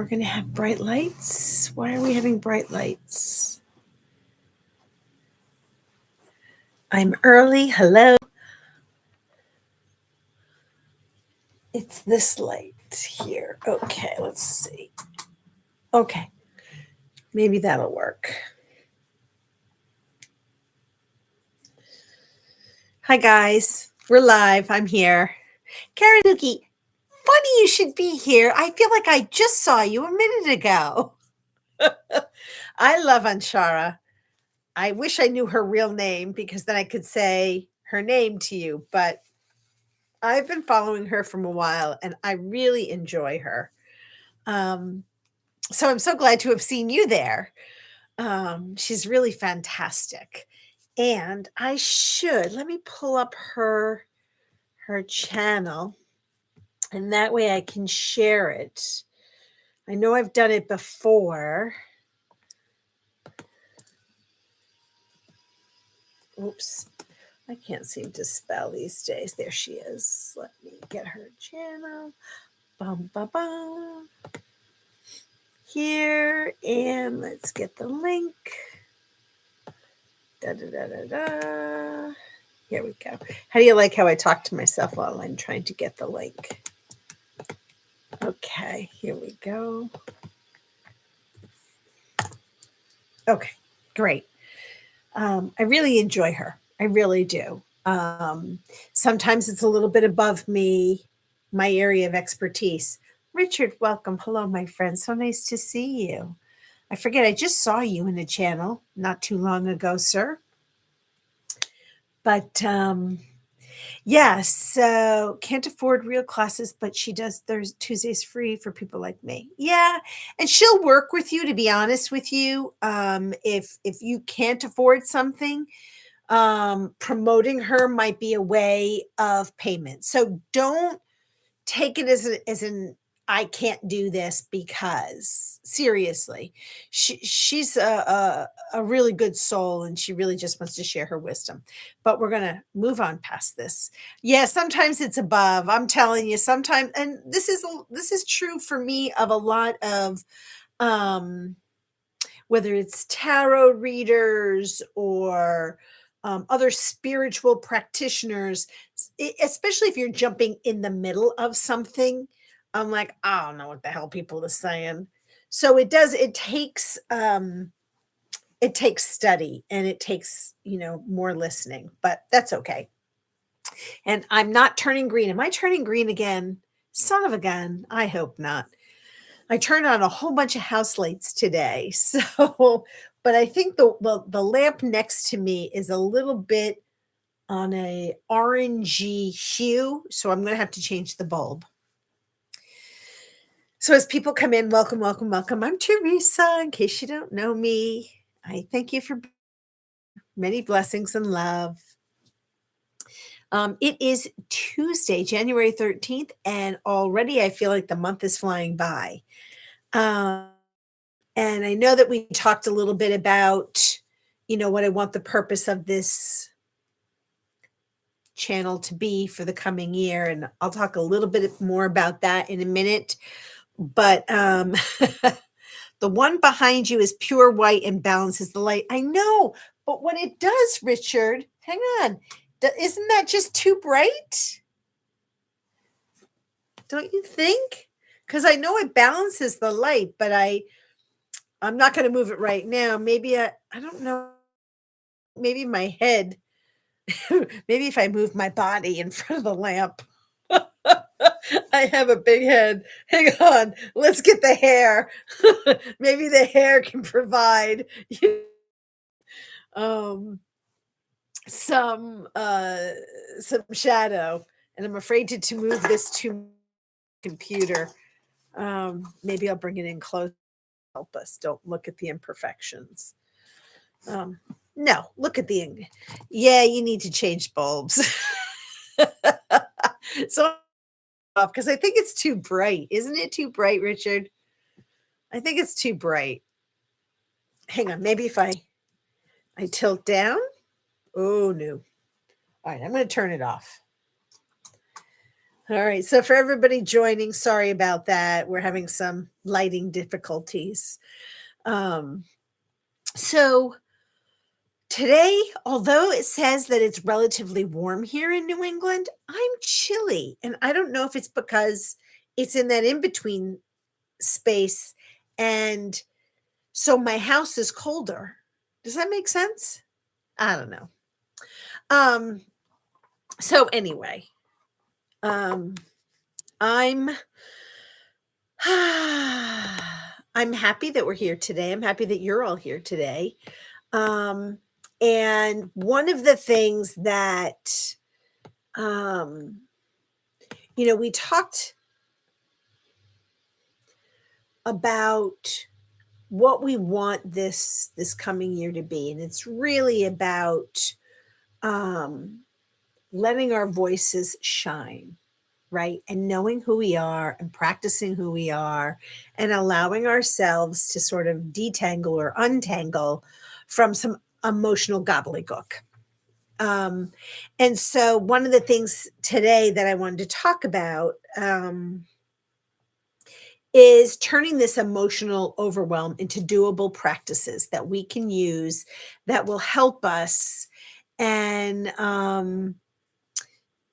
going to have bright lights. Why are we having bright lights? I'm early. Hello. It's this light here. Okay, let's see. Okay. Maybe that'll work. Hi, guys. We're live. I'm here. Karen Dookie, funny you should be here. I feel like I just saw you a minute ago. I love Anshara. I wish I knew her real name because then I could say her name to you, but I've been following her from a while and I really enjoy her. So I'm so glad to have seen you there. She's really fantastic. And let me pull up her channel and that way I can share it. I know I've done it before. Oops. I can't seem to spell these days. There she is. Let me get her channel. Bum, bum, bum. Here, and let's get the link. Da, da, da, da, da. Here we go. How do you like how I talk to myself while I'm trying to get the link? Okay, here we go. Okay, great. I really enjoy her. I really do. Sometimes it's a little bit above my area of expertise. Richard, welcome. Hello, my friend. So nice to see you. I forget, I just saw you in the channel not too long ago, sir. But yeah, so can't afford real classes, but she does Tuesdays free for people like me. Yeah, and she'll work with you, to be honest with you. If you can't afford something, promoting her might be a way of payment. So don't take it as an I can't do this, because seriously, she's a really good soul and she really just wants to share her wisdom. But we're gonna move on past this. Yeah, sometimes it's above. I'm telling you, sometimes, and this is true for me of a lot of whether it's tarot readers or other spiritual practitioners, especially if you're jumping in the middle of something. I'm like, I don't know what the hell people are saying. So it takes study and it takes, more listening, but that's okay. And I'm not turning green. Am I turning green again? Son of a gun. I hope not. I turned on a whole bunch of house lights today. So, but I think the lamp next to me is a little bit on a orangey hue. So I'm going to have to change the bulb. So as people come in, welcome, welcome, welcome. I'm Teresa. In case you don't know me, I thank you for many blessings and love. It is Tuesday, January 13th, and already I feel like the month is flying by. And I know that we talked a little bit about, what I want the purpose of this channel to be for the coming year. And I'll talk a little bit more about that in a minute. But the one behind you is pure white and balances the light. I know, but what it does, Richard, hang on. Isn't that just too bright? Don't you think? Because I know it balances the light, but I'm not going to move it right now. Maybe I don't know. Maybe my head, maybe if I move my body in front of the lamp. I have a big head. Hang on. Let's get the hair. Maybe the hair can provide some shadow. And I'm afraid to move this to computer. Maybe I'll bring it in close. Help us. Don't look at the imperfections. No, look at yeah, you need to change bulbs. So, because I think it's too bright. Isn't it too bright, Richard? I think it's too bright. Hang on, maybe if I tilt down. Oh, no. All right, I'm going to turn it off. All right. So for everybody joining, sorry about that. We're having some lighting difficulties. Um, so today, although it says that it's relatively warm here in New England, I'm chilly. And I don't know if it's because it's in that in between space. And so my house is colder. Does that make sense? I don't know. Um, so anyway, um, I'm I'm happy that we're here today. I'm happy that you're all here today. Um, and one of the things that um, we talked about what we want this coming year to be, and it's really about um, letting our voices shine, right? And knowing who we are and practicing who we are and allowing ourselves to sort of detangle or untangle from some emotional gobbledygook. Um, and so, one of the things today that I wanted to talk about is turning this emotional overwhelm into doable practices that we can use that will help us and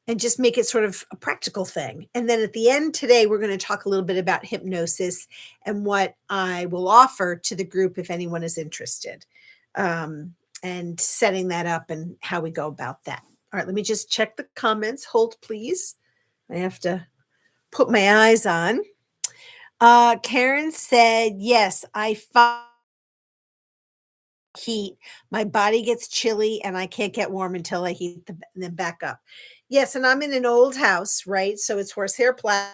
and just make it sort of a practical thing. And then at the end today, we're going to talk a little bit about hypnosis and what I will offer to the group if anyone is interested, um, and setting that up and how we go about that. All right, let me just check the comments. Hold, please. I have to put my eyes on. Karen said, yes, I find heat. My body gets chilly and I can't get warm until I heat them back up. Yes, and I'm in an old house, right? So it's horsehair plaster.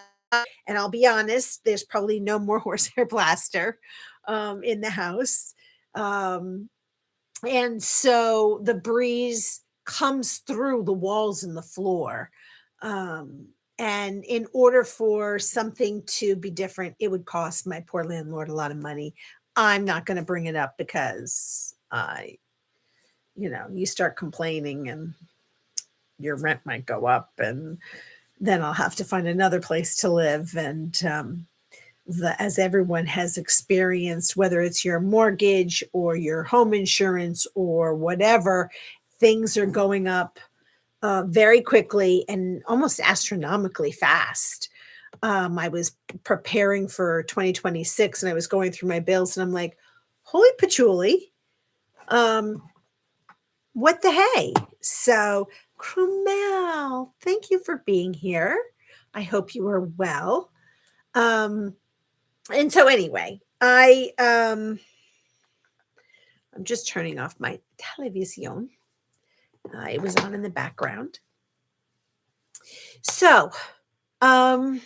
And I'll be honest, there's probably no more horsehair plaster in the house. Um, and so the breeze comes through the walls and the floor. Um, and in order for something to be different, it would cost my poor landlord a lot of money. I'm not going to bring it up because you start complaining and your rent might go up, and then I'll have to find another place to live. And as everyone has experienced, whether it's your mortgage or your home insurance or whatever, things are going up very quickly and almost astronomically fast. I was preparing for 2026 and I was going through my bills and I'm like, holy patchouli, um, what the hey? So, Krumel, thank you for being here. I hope you are well. Um, and so anyway, I'm just turning off my television. It was on in the background. So, um,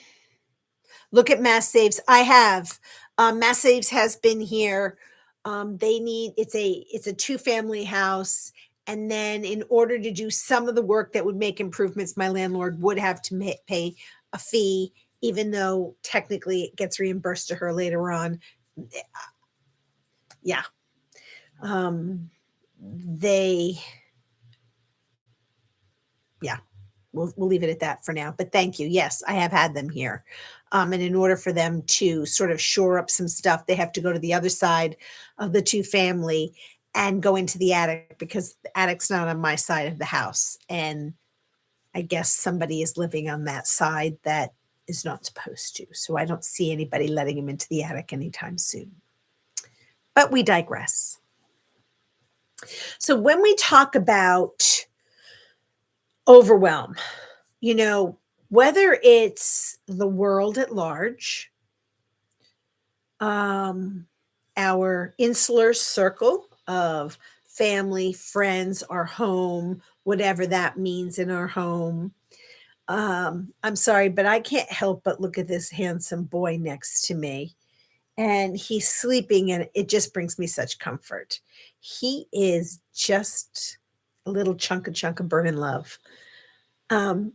look at Mass Saves. I have Mass Saves has been here. They need it's a two-family house, and then in order to do some of the work that would make improvements, my landlord would have to pay a fee, even though technically it gets reimbursed to her later on. Yeah, they yeah. We'll leave it at that for now. But thank you. Yes, I have had them here. And in order for them to sort of shore up some stuff, they have to go to the other side of the two family and go into the attic because the attic's not on my side of the house. And I guess somebody is living on that side that is not supposed to. So I don't see anybody letting him into the attic anytime soon. But we digress. So when we talk about overwhelm, whether it's the world at large, our insular circle of family, friends, our home, whatever that means in our home. I'm sorry, but I can't help but look at this handsome boy next to me. And he's sleeping, and it just brings me such comfort. He is just a little chunk of burning love. Um,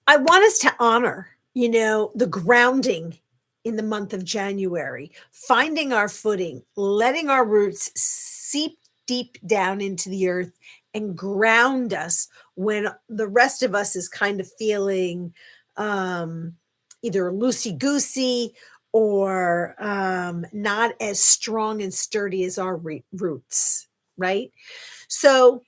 I want us to honor, the grounding in the month of January, finding our footing, letting our roots seep deep down into the earth and ground us when the rest of us is kind of feeling um, either loosey goosey or not as strong and sturdy as our roots, right? So,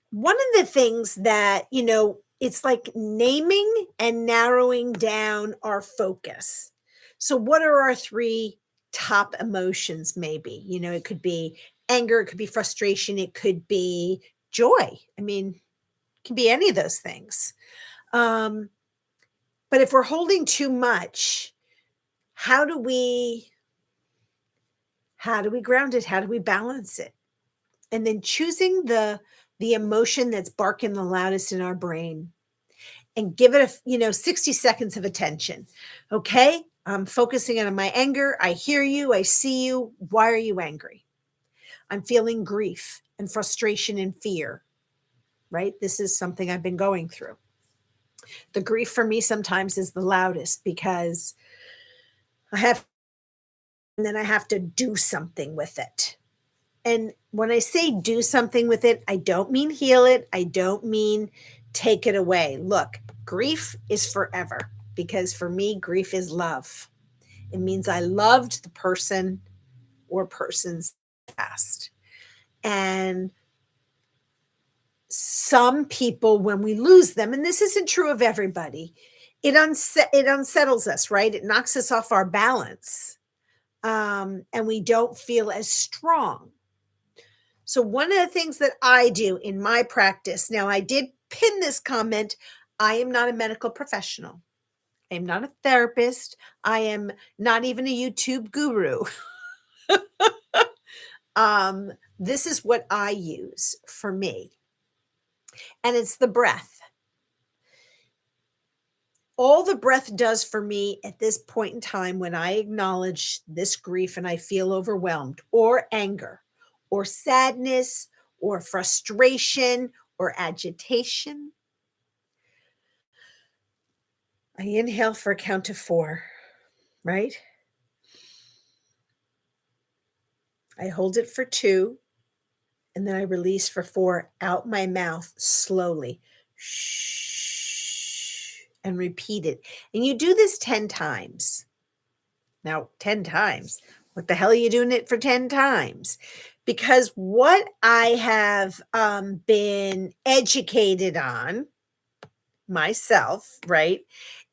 one of the things that, it's like naming and narrowing down our focus. So, what are our three top emotions, maybe? It could be anger, it could be frustration, it could be joy. I mean, it can be any of those things. Um, but if we're holding too much, how do we ground it? How do we balance it? And then choosing the emotion that's barking the loudest in our brain and give it 60 seconds of attention. Okay, I'm focusing on my anger. I hear you, I see you. Why are you angry? I'm feeling grief and frustration and fear, right? This is something I've been going through. The grief for me sometimes is the loudest because I have and then I have to do something with it. And when I say do something with it, I don't mean heal it. I don't mean take it away. Look, grief is forever because for me, grief is love. It means I loved the person or persons past. And some people, when we lose them, and this isn't true of everybody, it unsettles us, right? It knocks us off our balance. And we don't feel as strong. So, one of the things that I do in my practice, now I did pin this comment. I am not a medical professional. I am not a therapist. I am not even a YouTube guru. This is what I use for me, and it's the breath. All the breath does for me at this point in time when I acknowledge this grief and I feel overwhelmed or anger or sadness or frustration or agitation. I inhale for a count of 4, right? I hold it for 2, and then I release for 4 out my mouth slowly. Shh, and repeat it. And you do this 10 times. Now, 10 times. What the hell are you doing it for 10 times? Because what I have been educated on myself, right,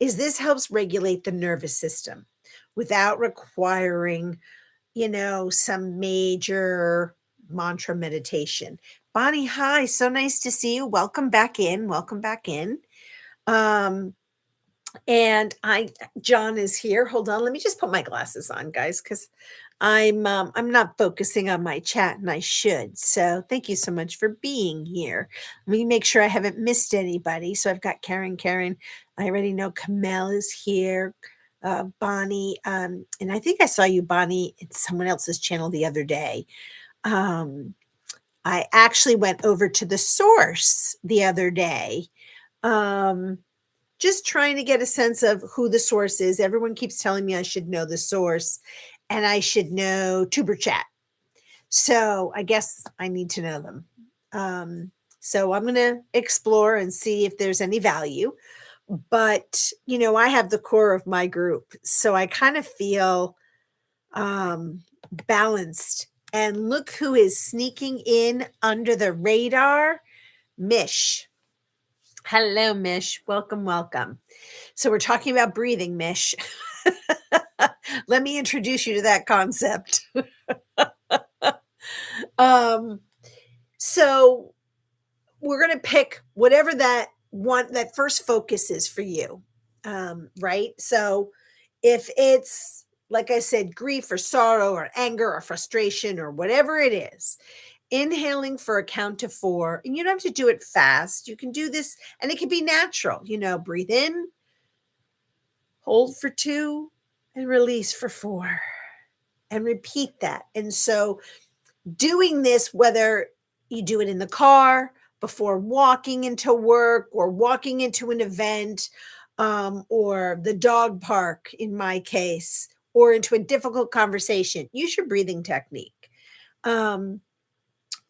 is this helps regulate the nervous system without requiring, some major mantra meditation. Bonnie, hi, so nice to see you. Welcome back in. Welcome back in. Um, and John is here. Hold on, let me just put my glasses on, guys, because I'm not focusing on my chat, and I should. So thank you so much for being here. Let me make sure I haven't missed anybody. So I've got Karen. I already know Kamel is here. Bonnie, and I think I saw you, Bonnie, in someone else's channel the other day. I actually went over to the source the other day. Just trying to get a sense of who the source is. Everyone keeps telling me I should know the source and I should know Tuber Chat. So I guess I need to know them. So I'm going to explore and see if there's any value. But, I have the core of my group. So I kind of feel balanced. And look who is sneaking in under the radar. Mish. Hello, Mish. Welcome, welcome. So we're talking about breathing, Mish. Let me introduce you to that concept. So we're going to pick whatever that first focus is for you. Right? So if it's, like I said, grief or sorrow or anger or frustration or whatever it is, inhaling for a count of 4, and you don't have to do it fast. You can do this, and it can be natural. Breathe in, hold for 2, and release for 4, and repeat that. And so, doing this, whether you do it in the car, before walking into work, or walking into an event, or the dog park, in my case, or into a difficult conversation, use your breathing technique.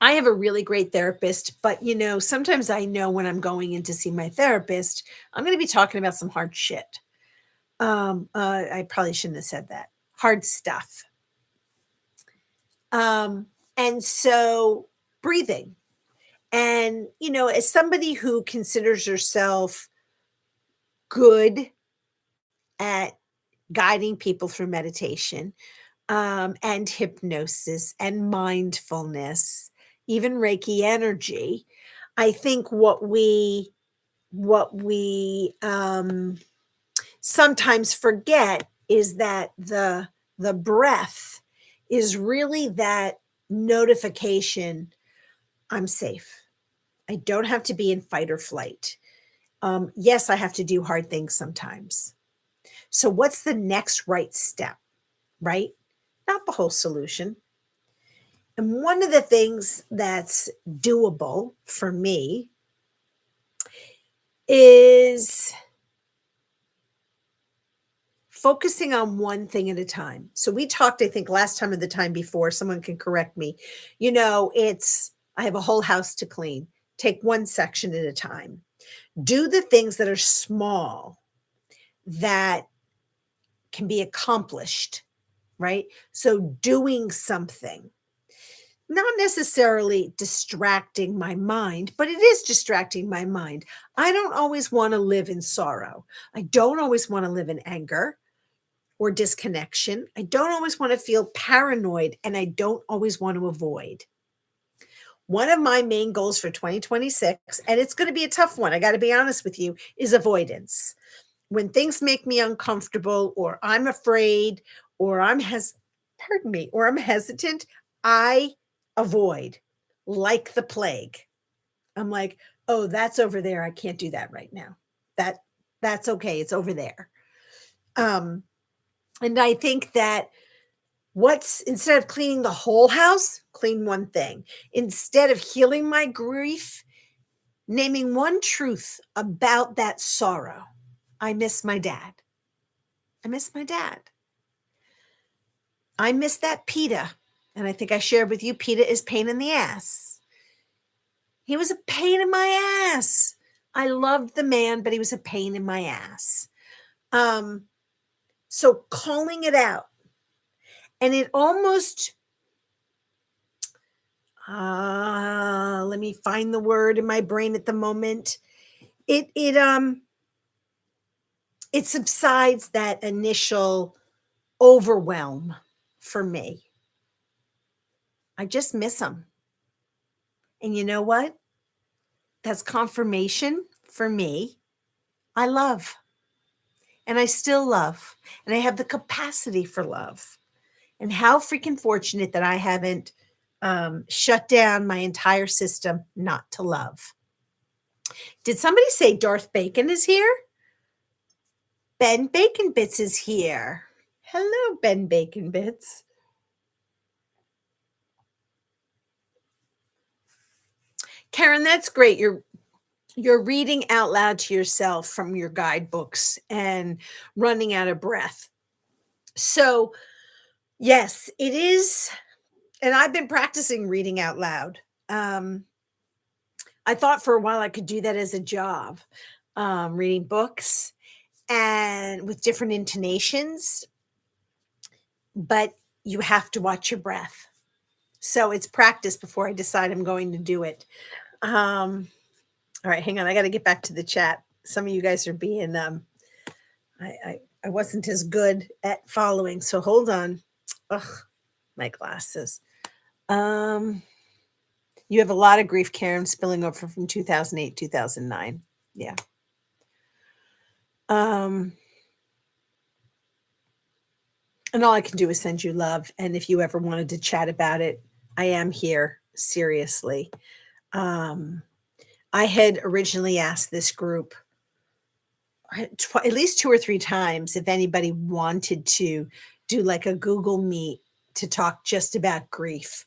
I have a really great therapist, but, sometimes I know when I'm going in to see my therapist, I'm gonna be talking about some hard shit. I probably shouldn't have said that. Hard stuff. Um, and so breathing. And, as somebody who considers herself good at guiding people through meditation, and hypnosis and mindfulness, even Reiki energy, I think what we sometimes forget is that the breath is really that notification. I'm safe. I don't have to be in fight or flight. Yes, I have to do hard things sometimes. So what's the next right step, right? Not the whole solution. And one of the things that's doable for me is focusing on one thing at a time. So we talked, I think, last time or the time before, someone can correct me. It's I have a whole house to clean. Take one section at a time. Do the things that are small that can be accomplished, right? So doing something, not necessarily distracting my mind, but it is distracting my mind. I don't always want to live in sorrow. I don't always want to live in anger or disconnection. I don't always want to feel paranoid, and I don't always want to avoid. One of my main goals for 2026, and it's going to be a tough one, I got to be honest with you, is avoidance. When things make me uncomfortable or I'm afraid or pardon me, or I'm hesitant, I avoid like the plague. I'm like, "Oh, that's over there. I can't do that right now. That that's okay. It's over there." Um, and I think that what's instead of cleaning the whole house, clean one thing. Instead of healing my grief, naming one truth about that sorrow. I miss my dad. I miss my dad. I miss that pita. And I think I shared with you, pita is pain in the ass. He was a pain in my ass. I loved the man, but he was a pain in my ass. Um, so calling it out, and it almost, let me find the word in my brain at the moment. It subsides that initial overwhelm for me. I just miss him. And you know what? That's confirmation for me. I love, and I still love, and I have the capacity for love. And how freaking fortunate that I haven't shut down my entire system not to love. Did somebody say Darth Bacon is here? Ben Bacon Bits is here. Hello, Ben Bacon Bits. Karen, that's great. You're reading out loud to yourself from your guidebooks and running out of breath. So, yes, it is. And I've been practicing reading out loud. Um, I thought for a while I could do that as a job, reading books and with different intonations, but you have to watch your breath. So it's practice before I decide I'm going to do it. All right, hang on. I got to get back to the chat. Some of you guys are being, I wasn't as good at following. So hold on. Ugh, my glasses. You have a lot of grief, Karen, spilling over from 2008, 2009. Yeah. Um, and all I can do is send you love. And if you ever wanted to chat about it, I am here, seriously. I had originally asked this group at least 2 or 3 times if anybody wanted to do like a Google Meet to talk just about grief.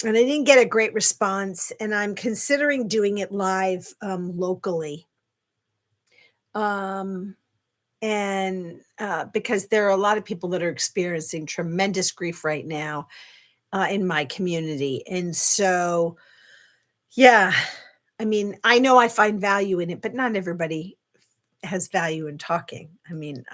And I didn't get a great response, and I'm considering doing it live, locally. Um, and because there are a lot of people that are experiencing tremendous grief right now, in my community. And so, yeah, I mean, I know I find value in it, but not everybody has value in talking. I mean,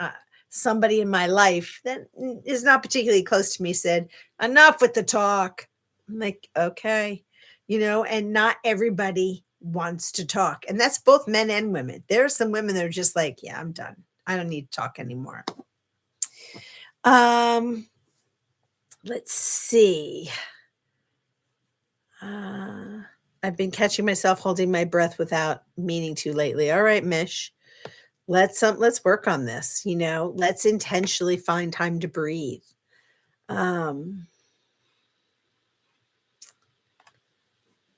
somebody in my life that is not particularly close to me said, enough with the talk. I'm like, okay, and not everybody wants to talk. And that's both men and women. There are some women that are just like, yeah, I'm done. I don't need to talk anymore. Um, let's see. I've been catching myself holding my breath without meaning to lately. All right, Mish. Let's work on this, let's intentionally find time to breathe. Um,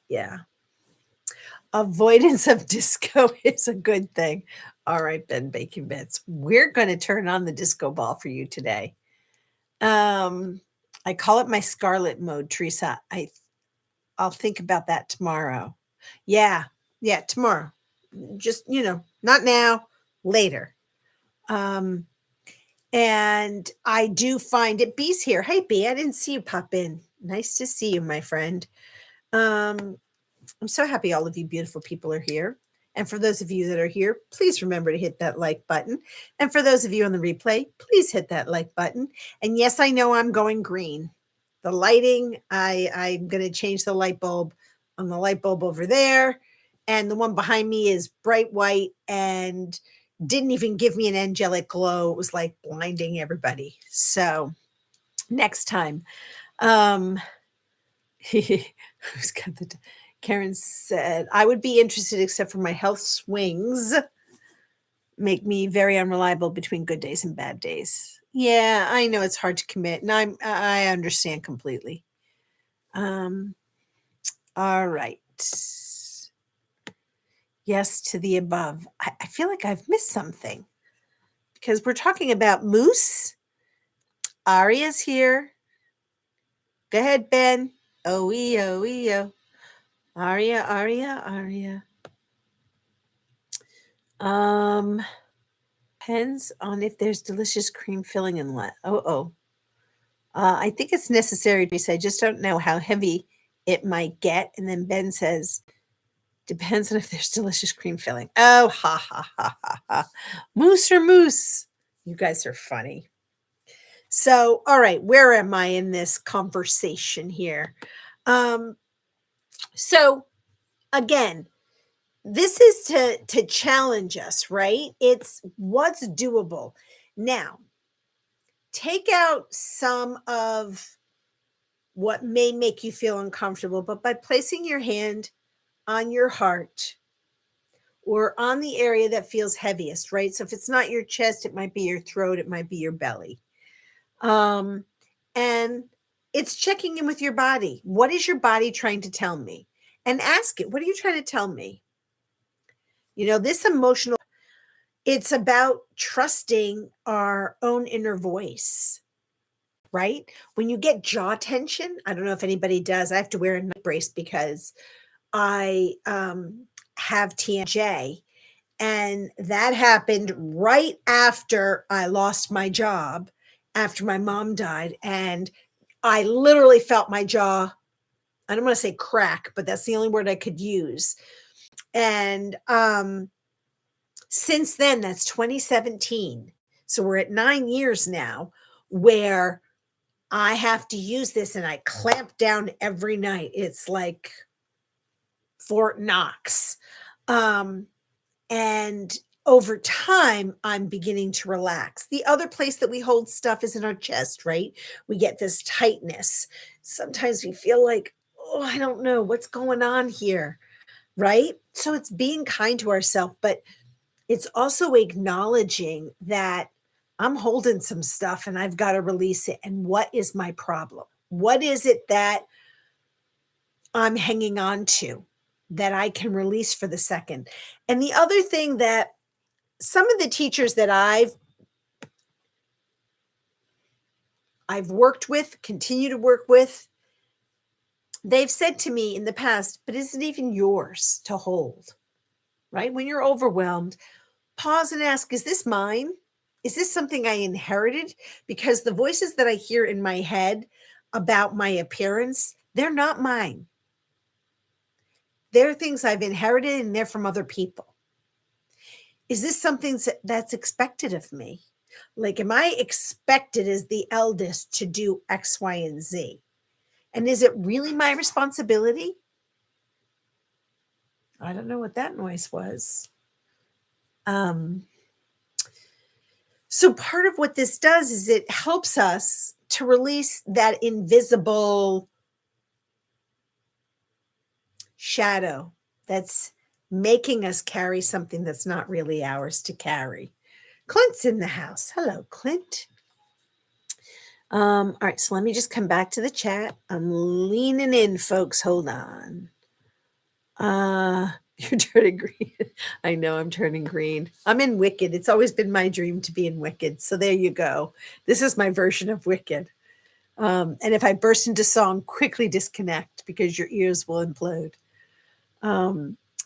yeah. Avoidance of disco is a good thing. All right, Ben Bacon Bits. We're going to turn on the disco ball for you today. I call it my Scarlet mode, Teresa. I'll think about that tomorrow. Yeah. Yeah, tomorrow. Just, not now, later. Um, And I do find it. B's here. Hey, B, I didn't see you pop in. Nice to see you, my friend. Um, I'm so happy all of you beautiful people are here. And for those of you that are here, please remember to hit that like button. And for those of you on the replay, please hit that like button. And yes, I know I'm going green. The lighting, I'm going to change the light bulb on the light bulb over there. And the one behind me is bright white and didn't even give me an angelic glow. It was like blinding everybody. So next time, who's got the Karen said, I would be interested except for my health swings make me very unreliable between good days and bad days. Yeah, I know it's hard to commit, and I understand completely. All right. Yes to the above. I feel like I've missed something because we're talking about moose. Aria's here. Go ahead, Ben. Oh, oh. Aria. Depends on if there's delicious cream filling and what. I think it's necessary to say, I just don't know how heavy it might get. And then Ben says, depends on if there's delicious cream filling. Oh, ha, ha, ha, ha, ha. Moose or moose? You guys are funny. So, all right, where am I in this conversation here? So again, this is to challenge us, right? It's what's doable. Now, take out some of what may make you feel uncomfortable, but by placing your hand on your heart or on the area that feels heaviest, right? So if it's not your chest, it might be your throat, it might be your belly. And it's checking in with your body. What is your body trying to tell me? And ask it, what are you trying to tell me? This emotional, it's about trusting our own inner voice, right? When you get jaw tension, I don't know if anybody does. I have to wear a neck brace because I have TMJ. And that happened right after I lost my job, after my mom died. And I literally felt my jaw, I don't want to say crack, but that's the only word I could use. And since then, that's 2017. So we're at 9 years now where I have to use this and I clamp down every night. It's like Fort Knox. And over time, I'm beginning to relax. The other place that we hold stuff is in our chest, right? We get this tightness. Sometimes we feel like, oh, I don't know what's going on here, right? So it's being kind to ourselves, but it's also acknowledging that I'm holding some stuff and I've got to release it. And what is my problem? What is it that I'm hanging on to that I can release for the second? And the other thing that some of the teachers that I've worked with, continue to work with, they've said to me in the past, but is it even yours to hold? Right? When you're overwhelmed, pause and ask, is this mine? Is this something I inherited? Because the voices that I hear in my head, about my appearance, they're not mine. They're things I've inherited and they're from other people. Is this something that's expected of me? Like, am I expected as the eldest to do X, Y, and Z? And is it really my responsibility? I don't know what that noise was. So part of what this does is it helps us to release that invisible shadow that's making us carry something that's not really ours to carry. Clint's in the house. Hello, Clint. All right, so let me just come back to the chat. I'm leaning in, folks. Hold on. You're turning green. I know I'm turning green. I'm in Wicked. It's always been my dream to be in Wicked. So there you go. This is my version of Wicked. And if I burst into song, quickly disconnect because your ears will implode.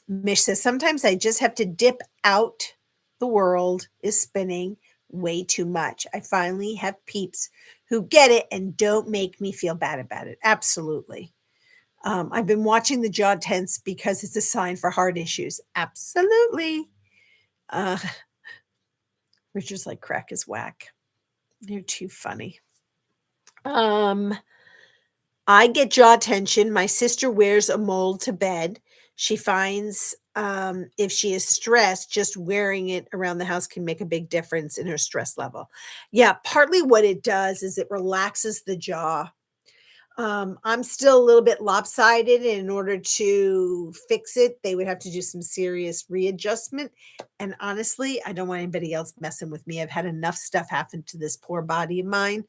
Mish says, sometimes I just have to dip out. The world is spinning way too much. I finally have peeps who get it and don't make me feel bad about it. Absolutely. I've been watching the jaw tense because it's a sign for heart issues. Absolutely. Richard's like, crack is whack. You're too funny. I get jaw tension. My sister wears a mold to bed. She finds if she is stressed, just wearing it around the house can make a big difference in her stress level. Yeah, partly what it does is it relaxes the jaw. I'm still a little bit lopsided. And in order to fix it, they would have to do some serious readjustment. And honestly, I don't want anybody else messing with me. I've had enough stuff happen to this poor body of mine.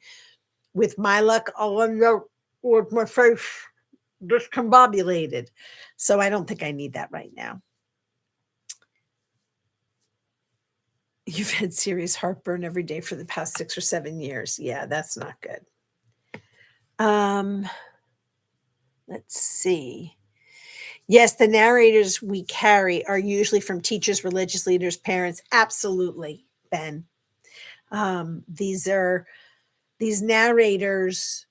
With my luck, I'll end up with my face discombobulated. So I don't think I need that right now. You've had serious heartburn every day for the past 6 or 7 years. Yeah, that's not good. Let's see. Yes, the narrators we carry are usually from teachers, religious leaders, parents. Absolutely, Ben. These narrators,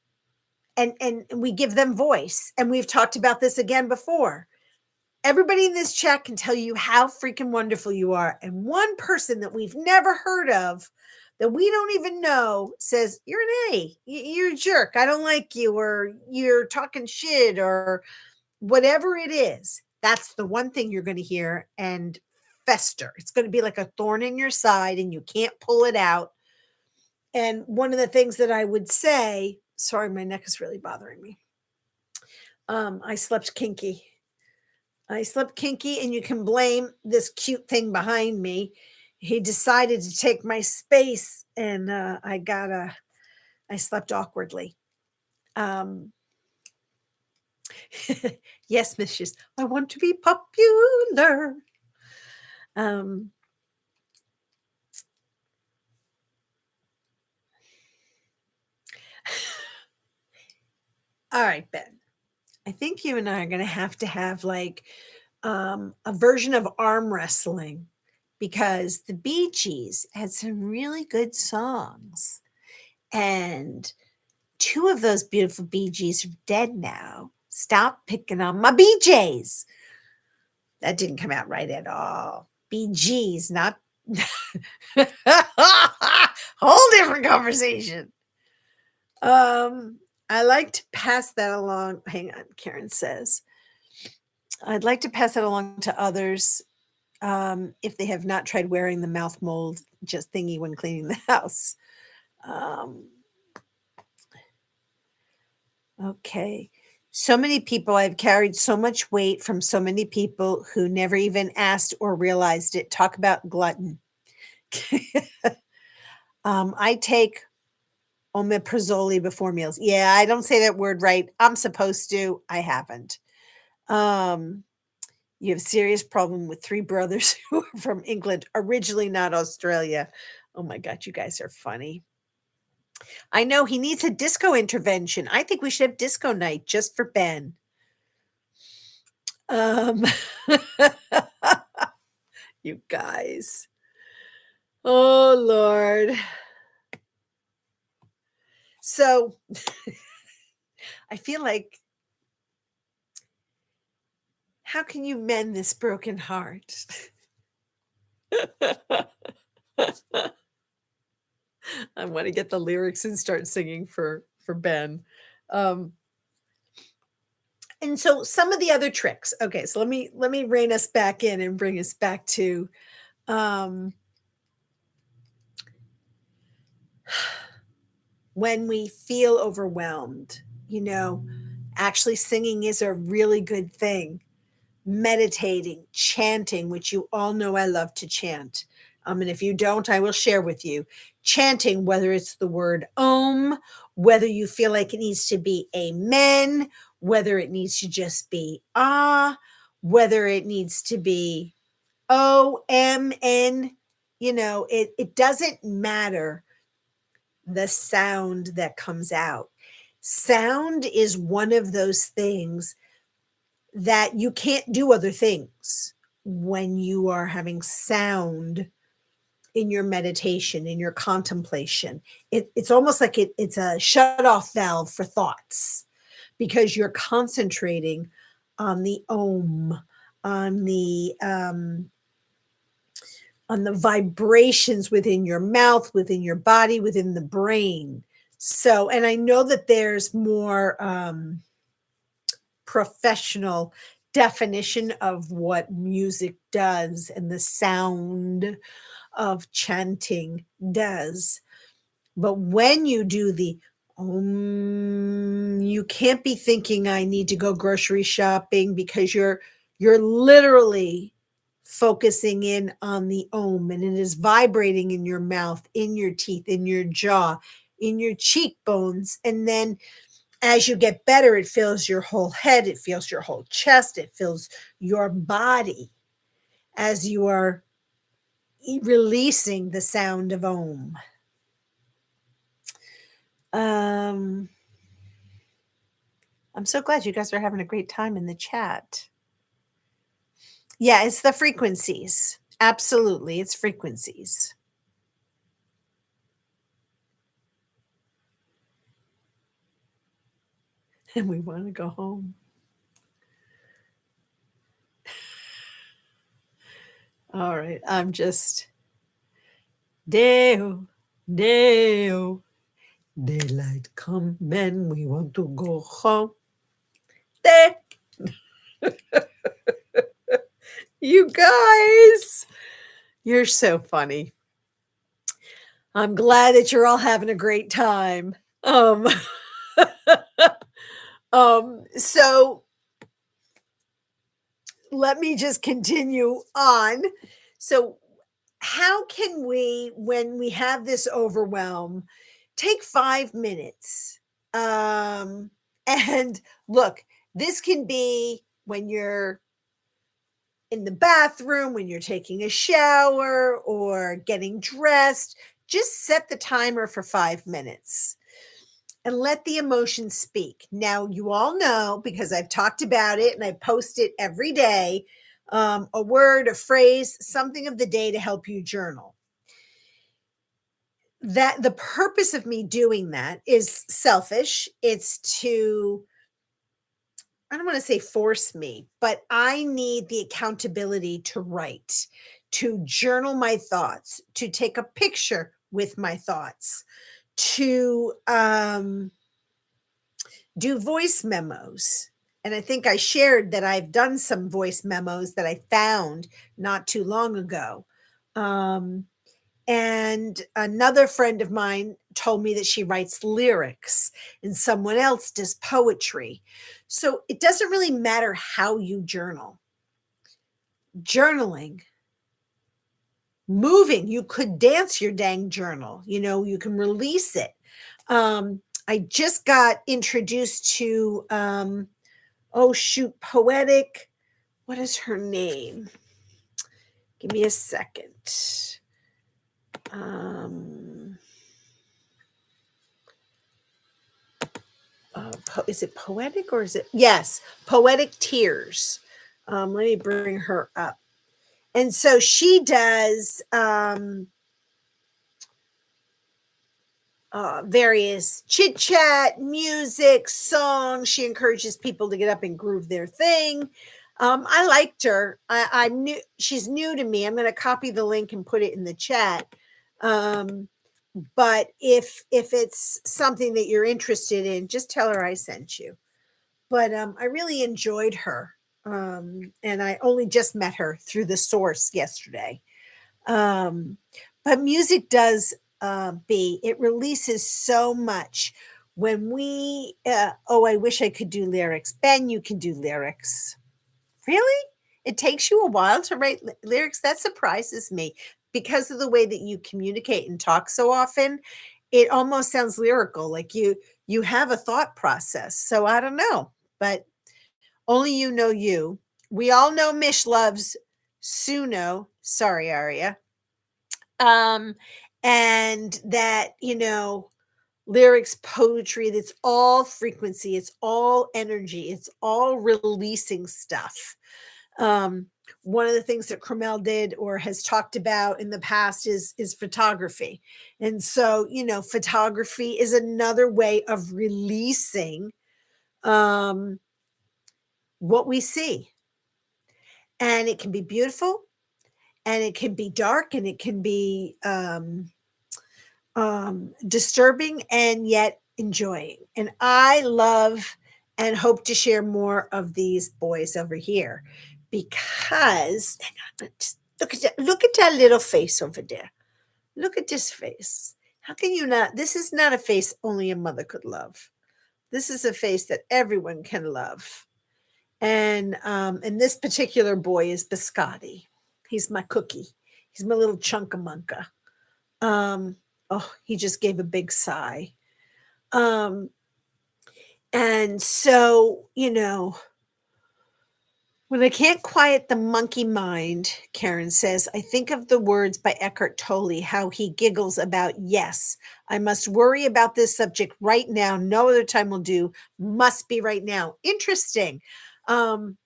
and we give them voice. And we've talked about this again before. Everybody in this chat can tell you how freaking wonderful you are. And one person that we've never heard of, that we don't even know, says, you're an A. You're a jerk. I don't like you, or you're talking shit, or whatever it is. That's the one thing you're going to hear and fester. It's going to be like a thorn in your side and you can't pull it out. And one of the things that I would say, sorry, my neck is really bothering me. I slept kinky. And you can blame this cute thing behind me. He decided to take my space, and I slept awkwardly. Yes, Mrs. I want to be popular. All right, Ben. I think you and I are going to have like a version of arm wrestling, because the Bee Gees had some really good songs. And 2 of those beautiful Bee Gees are dead now. Stop picking on my BJs. That didn't come out right at all. Bee Gees, not whole different conversation. I like to pass that along. Hang on, Karen says. I'd like to pass that along to others if they have not tried wearing the mouth mold just thingy when cleaning the house. Okay. So many people, I've carried so much weight from so many people who never even asked or realized it. Talk about glutton. I take omeprazole before meals. Yeah, I don't say that word right. I'm supposed to. I haven't. You have a serious problem with 3 brothers who are from England, originally not Australia. Oh my God, you guys are funny. I know he needs a disco intervention. I think we should have disco night just for Ben. You guys. Oh, Lord. So I feel like, how can you mend this broken heart? I want to get the lyrics and start singing for Ben. Um, and so some of the other tricks. Okay, so let me rein us back in and bring us back to um, when we feel overwhelmed. You know, actually singing is a really good thing. Meditating, chanting, which you all know I love to chant. And if you don't, I will share with you. Chanting, whether it's the word om, whether you feel like it needs to be amen, whether it needs to just be ah, whether it needs to be o, m, n, it doesn't matter the sound that comes out. Sound is one of those things that you can't do other things when you are having sound in your meditation, in your contemplation. It's almost like it's a shut off valve for thoughts because you're concentrating on the om, on the um, on the vibrations within your mouth, within your body, within the brain. So, and I know that there's more professional definition of what music does and the sound of chanting does. But when you do the you can't be thinking I need to go grocery shopping because you're literally focusing in on the om, and it is vibrating in your mouth, in your teeth, in your jaw, in your cheekbones, and then as you get better, it fills your whole head, it fills your whole chest, it fills your body as you are releasing the sound of om. Um, I'm so glad you guys are having a great time in the chat. Yeah, it's the frequencies. Absolutely, it's frequencies. And we want to go home. All right, I'm just Deo, Deo. Daylight come and we want to go home. There. You guys, you're so funny. I'm glad that you're all having a great time. So let me just continue on. So, how can we, when we have this overwhelm, take 5 minutes? And look, this can be when you're in the bathroom, when you're taking a shower or getting dressed. Just set the timer for 5 minutes and let the emotions speak. Now, you all know because I've talked about it and I post it every day, a word, a phrase, something of the day to help you journal. That the purpose of me doing that is selfish. It's to, I don't want to say force me, but I need the accountability to write, to journal my thoughts, to take a picture with my thoughts, to do voice memos. And I think I shared that I've done some voice memos that I found not too long ago. And another friend of mine told me that she writes lyrics and someone else does poetry. So it doesn't really matter how you journal. Journaling, moving, you could dance your dang journal, you can release it. I just got introduced to, oh shoot, poetic. What is her name? Give me a second. Is it poetic or is it? Yes, Poetic Tears. Let me bring her up. And so she does various chit chat, music, songs. She encourages people to get up and groove their thing. I liked her. I'm new. She's new to me. I'm going to copy the link and put it in the chat. Um, but if it's something that you're interested in, just tell her I sent you. But I really enjoyed her, and I only just met her through the source yesterday. Um, but music does it releases so much when we. Oh, I wish I could do lyrics. Ben, you can do lyrics. Really? It takes you a while to write lyrics? That surprises me because of the way that you communicate and talk so often. It almost sounds lyrical, like you have a thought process. So I don't know, but only you know you. We all know Mish loves Suno. Sorry, Aria. Um, and that, lyrics, poetry, that's all frequency, it's all energy, it's all releasing stuff. Um, One of the things that Cromel did or has talked about in the past is photography. And so, photography is another way of releasing um what we see. And it can be beautiful and it can be dark and it can be disturbing and yet enjoying. And I love and hope to share more of these boys over here because hang on, just look at that little face over there. Look at this face. How can you not? This is not a face only a mother could love. This is a face that everyone can love. And this particular boy is Biscotti. He's my cookie. He's my little chunkamunka. Um, oh, he just gave a big sigh. Um, and so, when I can't quiet the monkey mind, Karen says, I think of the words by Eckhart Tolle, how he giggles about, yes, I must worry about this subject right now. No other time will do. Must be right now. Interesting. Um,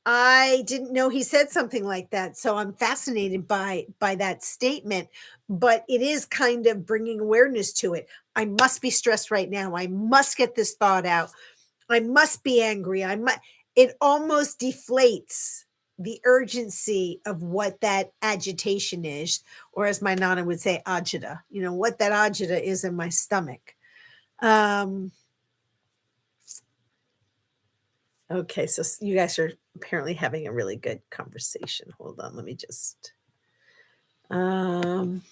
I didn't know he said something like that, so I'm fascinated by that statement, but it is kind of bringing awareness to it. I must be stressed right now. I must get this thought out. I must be angry. It almost deflates the urgency of what that agitation is, or as my nana would say, agita, what that agita is in my stomach. Um, Okay, so you guys are apparently having a really good conversation. Hold on, let me just. Um,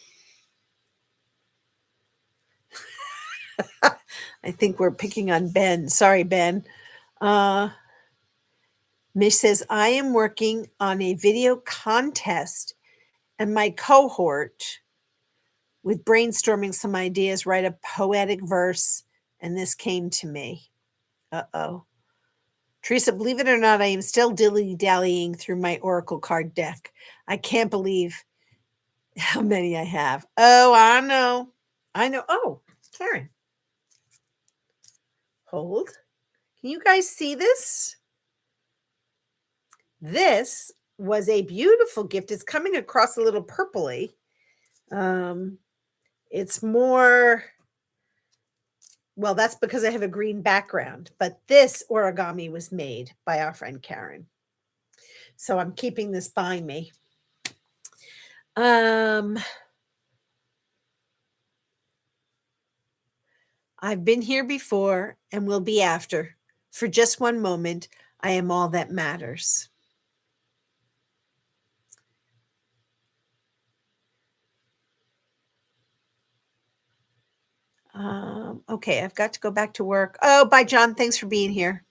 I think we're picking on Ben. Sorry, Ben. Uh, Mish says, I am working on a video contest and my cohort with brainstorming some ideas, write a poetic verse, and this came to me. Uh-oh. Teresa, believe it or not, I am still dilly-dallying through my Oracle card deck. I can't believe how many I have. Oh, I know. I know. Oh, Karen, hold. Can you guys see this? This was a beautiful gift. It's coming across a little purpley. Um, it's more, well, that's because I have a green background, but this origami was made by our friend Karen. So I'm keeping this by me. I've been here before and will be after. For just one moment, I am all that matters. Okay, I've got to go back to work. Oh, bye, John. Thanks for being here.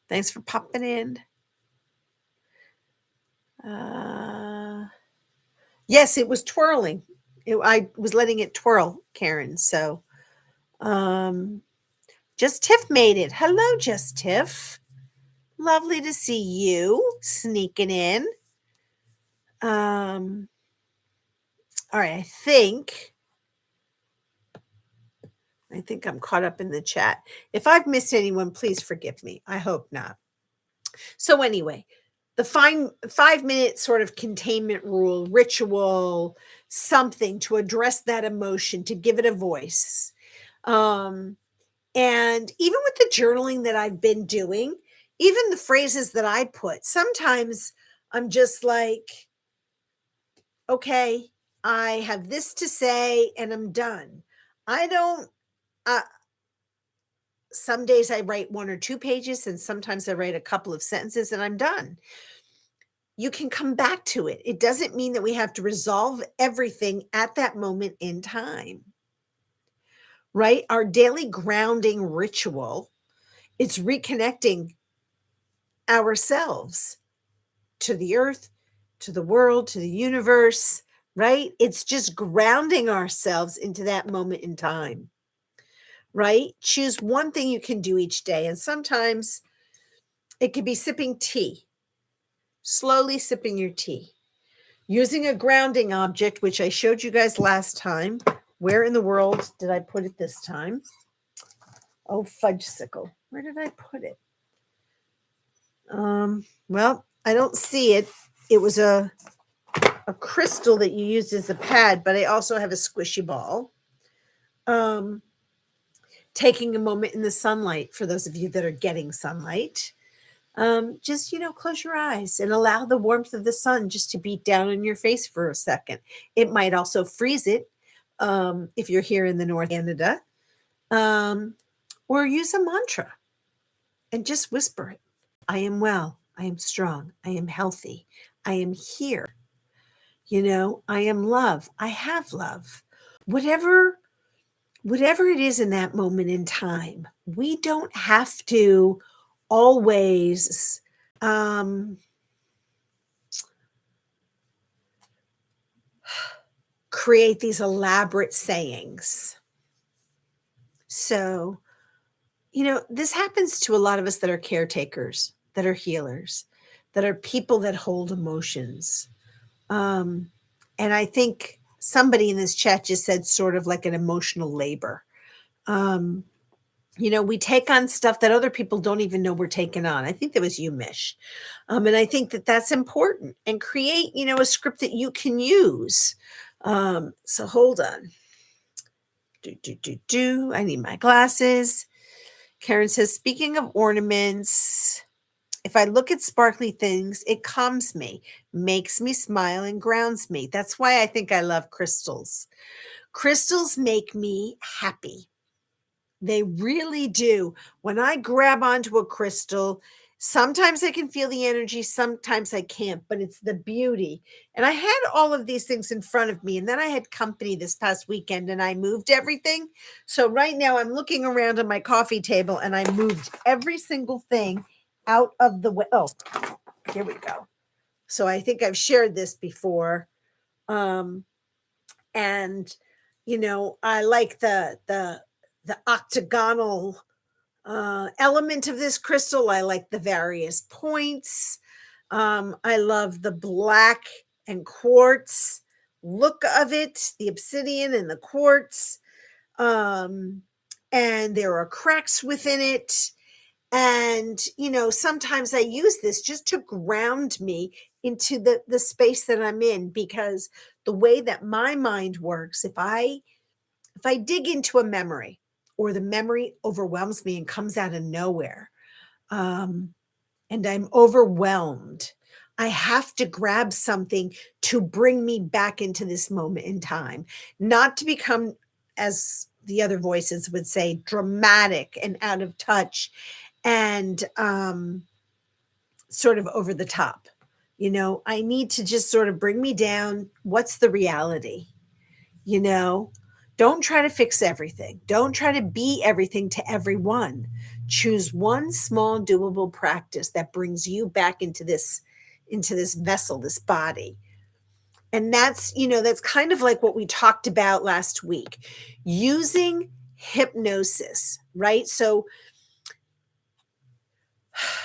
Thanks for popping in. Yes, it was twirling. I was letting it twirl, Karen. So, Just Tiff made it. Hello, Just Tiff. Lovely to see you sneaking in. All right, I think I'm caught up in the chat. If I've missed anyone, please forgive me. I hope not. So anyway, the 5 minute sort of containment rule, ritual, something to address that emotion, to give it a voice. Um, and even with the journaling that I've been doing, even the phrases that I put, sometimes I'm just like, okay, I have this to say and I'm done. I don't, uh, some days I write 1 or 2 pages, and sometimes I write a couple of sentences and I'm done. You can come back to it. It doesn't mean that we have to resolve everything at that moment in time, right? Our daily grounding ritual, it's reconnecting ourselves to the earth, to the world, to the universe, right? It's just grounding ourselves into that moment in time, right? Choose one thing you can do each day. And sometimes it could be sipping tea, slowly sipping your tea, using a grounding object, which I showed you guys last time. Where in the world did I put it this time? Oh, fudgesicle. Where did I put it? Well, I don't see it. It was a crystal that you used as a pad, but I also have a squishy ball. Taking a moment in the sunlight for those of you that are getting sunlight. Just, close your eyes and allow the warmth of the sun just to beat down on your face for a second. It might also freeze it if you're here in the North Canada, or use a mantra and just whisper it. I am well. I am strong. I am healthy. I am here. I am love. I have love. Whatever whatever it is in that moment in time, we don't have to always create these elaborate sayings. So, this happens to a lot of us that are caretakers, that are healers, that are people that hold emotions. And I think somebody in this chat just said sort of like an emotional labor. Um, we take on stuff that other people don't even know we're taking on. I think that was you, Mish. And I think that that's important, and create, a script that you can use. So hold on. I need my glasses. Karen says, speaking of ornaments, if I look at sparkly things, it calms me, makes me smile, and grounds me. That's why I think I love crystals. Crystals make me happy. They really do. When I grab onto a crystal, sometimes I can feel the energy, sometimes I can't, but it's the beauty. And I had all of these things in front of me, and then I had company this past weekend and I moved everything. So right now I'm looking around on my coffee table and I moved every single thing out of the way. Oh, here we go. So I think I've shared this before. And I like the octagonal element of this crystal. I like the various points. I love the black and quartz look of it, the obsidian and the quartz. And there are cracks within it. And, sometimes I use this just to ground me into the space that I'm in, because the way that my mind works, if I dig into a memory, or the memory overwhelms me and comes out of nowhere, and I'm overwhelmed, I have to grab something to bring me back into this moment in time, not to become, as the other voices would say, dramatic and out of touch and sort of over the top. I need to just sort of bring me down. What's the reality? You know, don't try to fix everything. Don't try to be everything to everyone. Choose one small doable practice that brings you back into this vessel, this body. And that's kind of like what we talked about last week, using hypnosis, right? So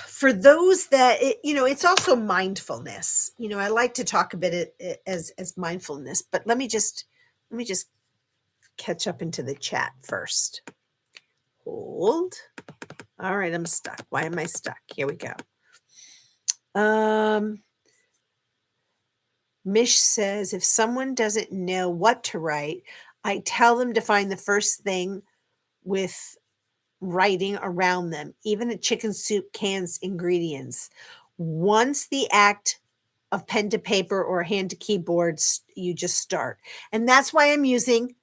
for those that it's also mindfulness. I like to talk a bit as mindfulness, but let me just catch up into the chat first. Hold. All right, I'm stuck. Why am I stuck? Here we go. Um, Mish says, if someone doesn't know what to write, I tell them to find the first thing with writing around them, even a chicken soup can's ingredients. Once the act of pen to paper or hand to keyboards, you just start. And that's why I'm using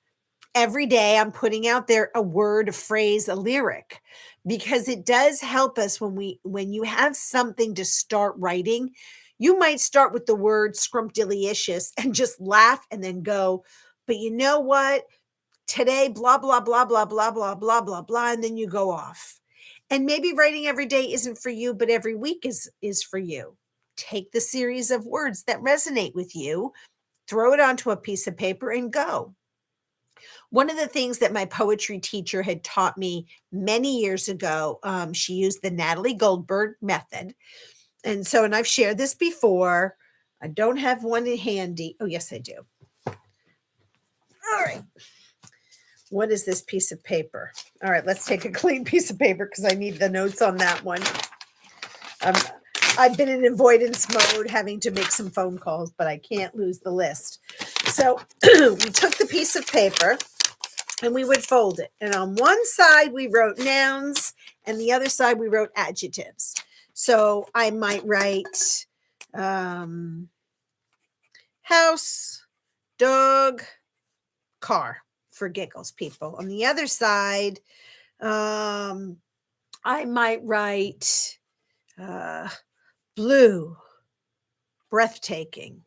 every day, I'm putting out there a word, a phrase, a lyric, because it does help us when you have something to start writing. You might start with the word scrumptious and just laugh and then go, but you know what? Today, blah, blah, blah, blah, blah, blah, blah, blah, blah, and then you go off. And maybe writing every day isn't for you, but every week is for you. Take the series of words that resonate with you, throw it onto a piece of paper and go. One of the things that my poetry teacher had taught me many years ago, she used the Natalie Goldberg method. And so, and I've shared this before. I don't have one in handy. Oh, yes, I do. All right. What is this piece of paper? All right, let's take a clean piece of paper because I need the notes on that one. I've been in avoidance mode having to make some phone calls, but I can't lose the list. So we took the piece of paper and we would fold it. And on one side, we wrote nouns, and the other side, we wrote adjectives. So I might write house, dog, car, for giggles, people. On the other side, I might write blue, breathtaking,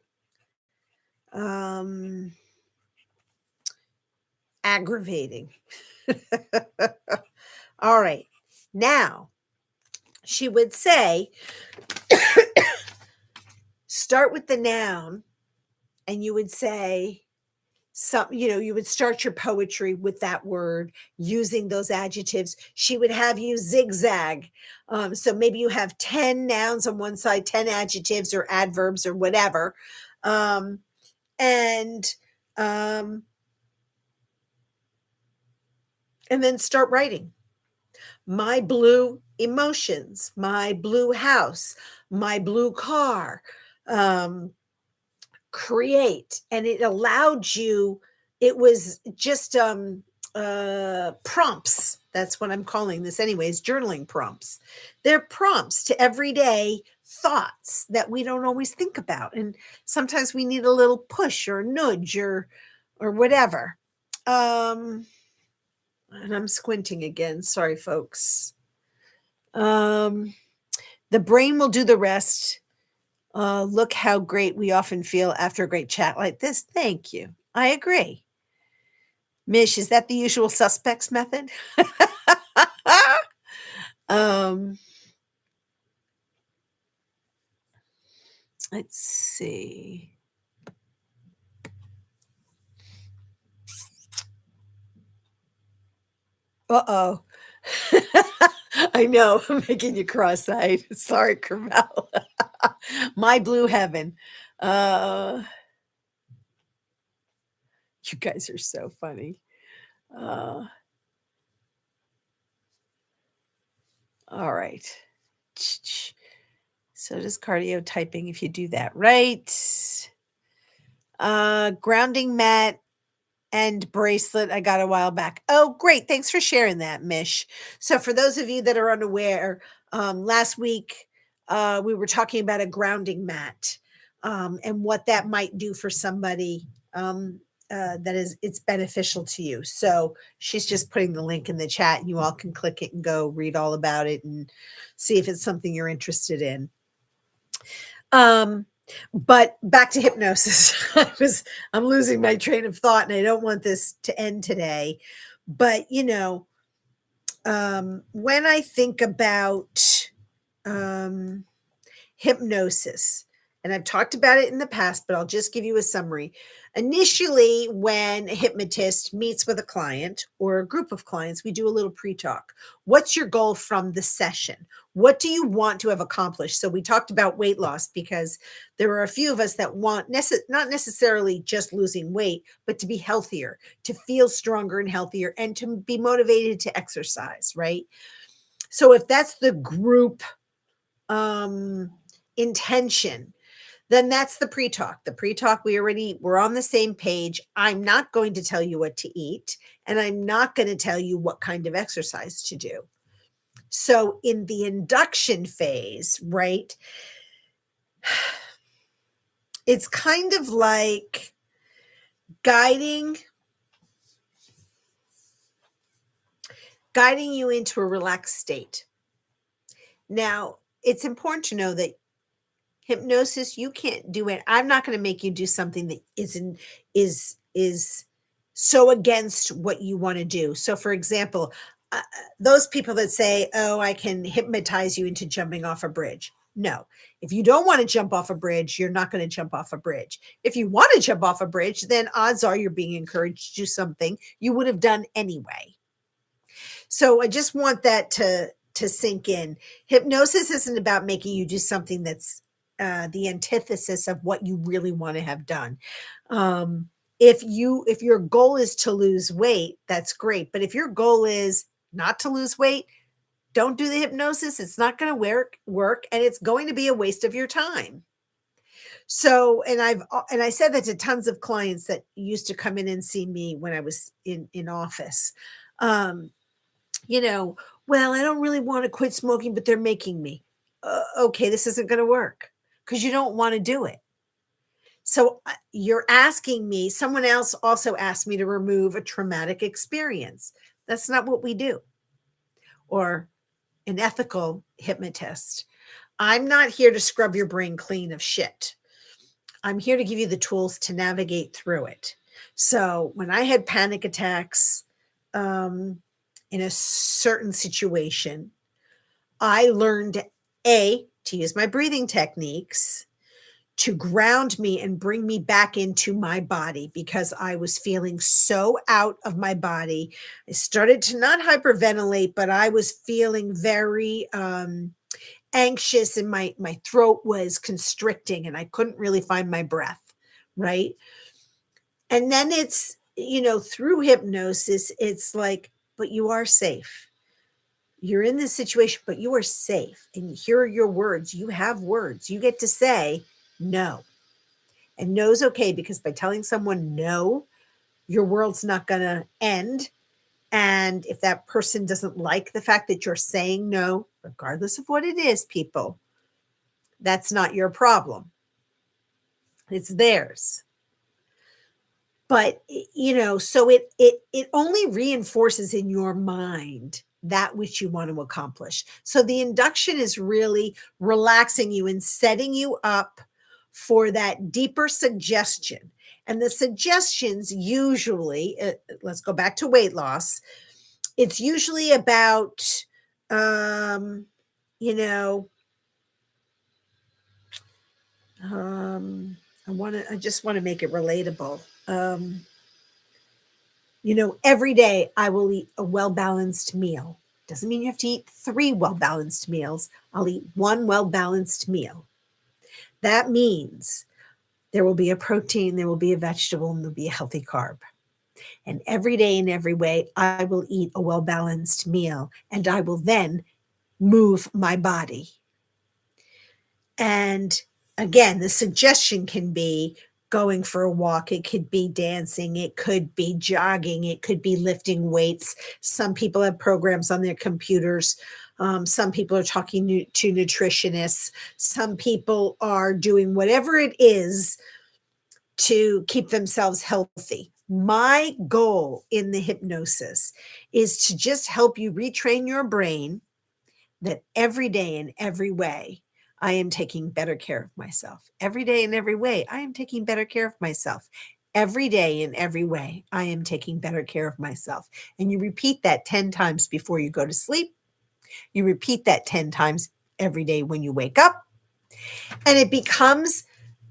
aggravating. All right. Now, she would say, start with the noun, and you would say, you would start your poetry with that word using those adjectives. She would have you zigzag. So maybe you have 10 nouns on one side, 10 adjectives or adverbs or whatever. And then start writing. My blue emotions, my blue house, my blue car. Create, and it allowed you, it was just prompts. That's what I'm calling this anyways, journaling prompts. They're prompts to everyday thoughts that we don't always think about, and sometimes we need a little push or nudge or whatever. And I'm squinting again, sorry folks. The brain will do the rest. Look how great we often feel after a great chat like this. Thank you. I agree. Mish, is that the usual suspects method? Let's see. Uh-oh. I know, I'm making you cross-eyed. Sorry, Carmel. My blue heaven. You guys are so funny. All right. So does cardio typing if you do that right. Grounding mat and bracelet I got a while back. Oh, great. Thanks for sharing that, Mish. So for those of you that are unaware, last week we were talking about a grounding mat and what that might do for somebody it's beneficial to you. So she's just putting the link in the chat and you all can click it and go read all about it and see if it's something you're interested in. But back to hypnosis. I'm losing my train of thought and I don't want this to end today. But, when I think about hypnosis, and I've talked about it in the past, but I'll just give you a summary. Initially, when a hypnotist meets with a client or a group of clients, we do a little pre-talk. What's your goal from the session? What do you want to have accomplished? So we talked about weight loss because there are a few of us that want not necessarily just losing weight, but to be healthier, to feel stronger and healthier, and to be motivated to exercise, right? So if that's the group intention, then that's the pre-talk. The pre-talk, we're on the same page. I'm not going to tell you what to eat, and I'm not going to tell you what kind of exercise to do. So in the induction phase, right, it's kind of like guiding you into a relaxed state. Now, it's important to know that hypnosis, you can't do it. I'm not going to make you do something that is so against what you want to do. So for example, those people that say, "Oh, I can hypnotize you into jumping off a bridge." No. If you don't want to jump off a bridge, you're not going to jump off a bridge. If you want to jump off a bridge, then odds are you're being encouraged to do something you would have done anyway. So I just want that to sink in. Hypnosis isn't about making you do something that's the antithesis of what you really want to have done. If your goal is to lose weight, that's great. But if your goal is not to lose weight, don't do the hypnosis. It's not going to work, and it's going to be a waste of your time. So, and I said that to tons of clients that used to come in and see me when I was in office. Um, you know, well, I don't really want to quit smoking, but they're making me. Okay, this isn't going to work because you don't want to do it. So you're asking me, someone else also asked me to remove a traumatic experience. That's not what we do. Or an ethical hypnotist. I'm not here to scrub your brain clean of shit. I'm here to give you the tools to navigate through it. So when I had panic attacks in a certain situation, I learned to use my breathing techniques to ground me and bring me back into my body because I was feeling so out of my body. I started to not hyperventilate, but I was feeling very anxious and my throat was constricting and I couldn't really find my breath, right? And then it's, through hypnosis, it's like, but you are safe. You're in this situation, but you are safe. And here are your words. You have words. You get to say no. And no's okay because by telling someone no, your world's not going to end. And if that person doesn't like the fact that you're saying no, regardless of what it is, people, that's not your problem. It's theirs. But, so it only reinforces in your mind that which you want to accomplish. So the induction is really relaxing you and setting you up for that deeper suggestion. And the suggestions usually, let's go back to weight loss. It's usually about, you know, I just want to make it relatable. Every day I will eat a well-balanced meal. Doesn't mean you have to eat 3 well-balanced meals. I'll eat 1 well-balanced meal. That means there will be a protein, there will be a vegetable, and there'll be a healthy carb. And every day in every way, I will eat a well-balanced meal, and I will then move my body. And again, the suggestion can be going for a walk. It could be dancing. It could be jogging. It could be lifting weights. Some people have programs on their computers. Some people are talking to nutritionists. Some people are doing whatever it is to keep themselves healthy. My goal in the hypnosis is to just help you retrain your brain that every day in every way, I am taking better care of myself. Every day in every way, I am taking better care of myself. Every day in every way, I am taking better care of myself. And you repeat that 10 times before you go to sleep. You repeat that 10 times every day when you wake up. And it becomes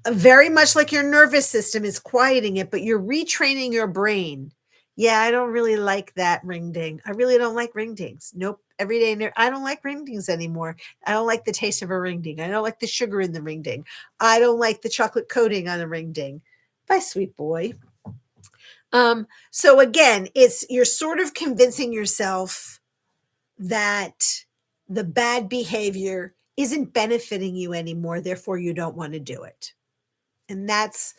very much like your nervous system is quieting it, but you're retraining your brain. Yeah, I don't really like that ring ding. I really don't like ring dings. Nope. Every day, I don't like ring dings anymore. I don't like the taste of a ring ding. I don't like the sugar in the ring ding. I don't like the chocolate coating on a ring ding. Bye, sweet boy. So again, you're sort of convincing yourself that the bad behavior isn't benefiting you anymore, therefore you don't want to do it. And that's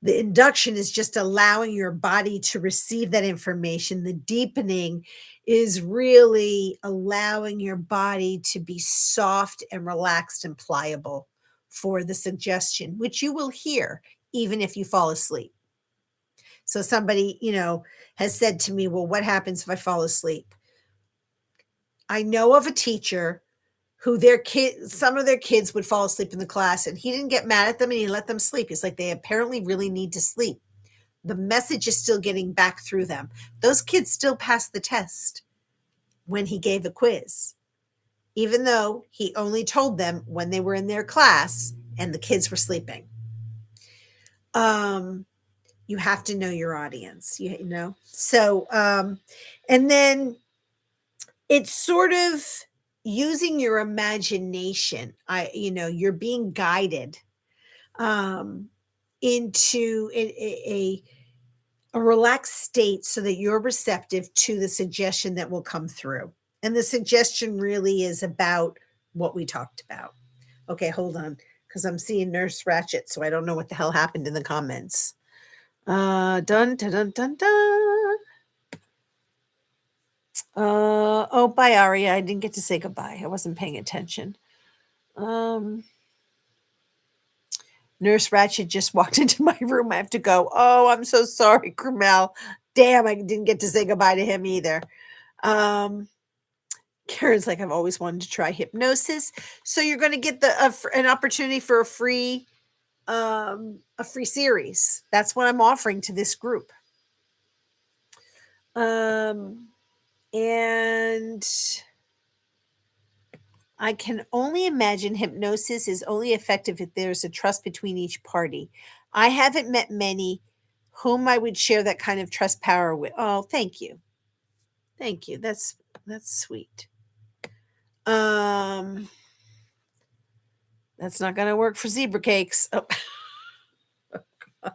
the induction is just allowing your body to receive that information. The deepening is really allowing your body to be soft and relaxed and pliable for the suggestion, which you will hear even if you fall asleep. So somebody, has said to me, well, what happens if I fall asleep? I know of a teacher who some of their kids would fall asleep in the class, and he didn't get mad at them and he let them sleep. He's like, they apparently really need to sleep. The message is still getting back through them. Those kids still passed the test when he gave a quiz, even though he only told them when they were in their class and the kids were sleeping. You have to know your audience, So, and then it's sort of using your imagination. You're being guided into a relaxed state so that you're receptive to the suggestion that will come through. And the suggestion really is about what we talked about. Okay, hold on, because I'm seeing Nurse Ratchet, so I don't know what the hell happened in the comments. Dun, dun, dun, dun, dun. Oh, bye, Aria. I didn't get to say goodbye. I wasn't paying attention. Nurse Ratchet just walked into my room. I have to go. Oh, I'm so sorry, Carmel. Damn, I didn't get to say goodbye to him either. Karen's like, I've always wanted to try hypnosis. So you're going to get an opportunity for a free series. That's what I'm offering to this group. And I can only imagine hypnosis is only effective if there's a trust between each party. I haven't met many whom I would share that kind of trust power with. Oh, thank you. Thank you. That's sweet. That's not going to work for zebra cakes. Oh, God.